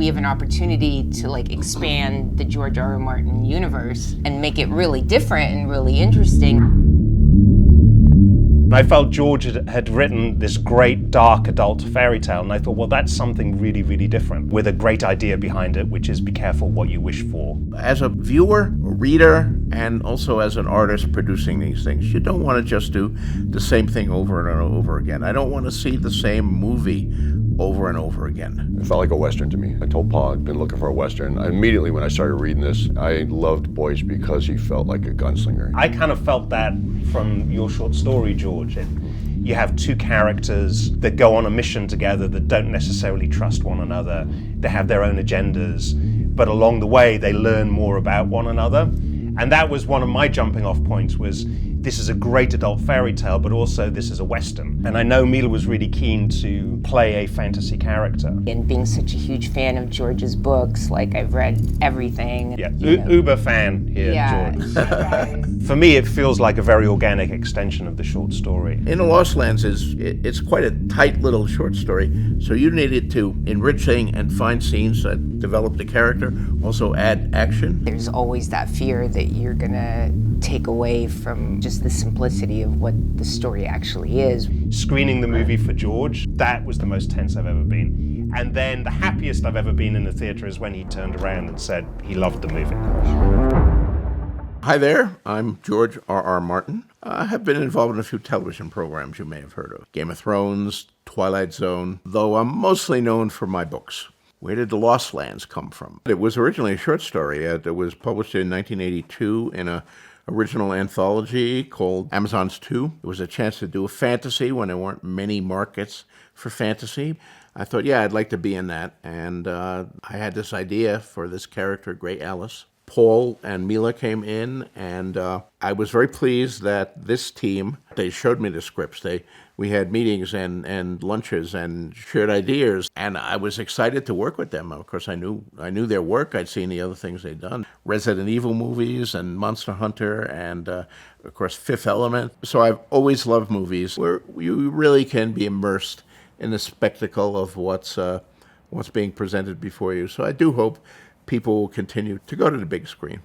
we have an opportunity to like expand the George R. R. Martin universe and make it really different and really interesting. I felt George had written this great dark adult fairy tale, and I thought, well, that's something really, really different with a great idea behind it, which is be careful what you wish for. As a viewer, a reader, and also as an artist producing these things, you don't want to just do the same thing over and over again. I don't want to see the same movie over and over again. It felt like a Western to me. I told Paul I'd been looking for a Western. Immediately when I started reading this, I loved Boyce because he felt like a gunslinger. I kind of felt that from your short story, George. You have two characters that go on a mission together that don't necessarily trust one another. They have their own agendas, but along the way they learn more about one another. And that was one of my jumping off points was, this is a great adult fairy tale, but also this is a Western. And I know Mila was really keen to play a fantasy character. And being such a huge fan of George's books, like I've read everything. Yeah, uber fan here, yeah. George. For me, it feels like a very organic extension of the short story. In the Lost Lands, it's quite a tight little short story, so you needed to enrich things and find scenes that develop the character, also add action. There's always that fear that you're gonna take away from just the simplicity of what the story actually is. Screening the movie for George, that was the most tense I've ever been. And then the happiest I've ever been in the theater is when he turned around and said he loved the movie. Hi there, I'm George R. R. Martin. I have been involved in a few television programs you may have heard of. Game of Thrones, Twilight Zone, though I'm mostly known for my books. Where did The Lost Lands come from? It was originally a short story. It was published in 1982 in an original anthology called Amazon's 2. It was a chance to do a fantasy when there weren't many markets for fantasy. I thought, yeah, I'd like to be in that. And I had this idea for this character, Grey Alice. Paul and Mila came in, and I was very pleased that this team, they showed me the scripts. We had meetings and lunches and shared ideas, and I was excited to work with them. Of course, I knew their work. I'd seen the other things they'd done. Resident Evil movies and Monster Hunter and, of course, Fifth Element. So I've always loved movies where you really can be immersed in the spectacle of what's being presented before you. So I do hope people will continue to go to the big screen.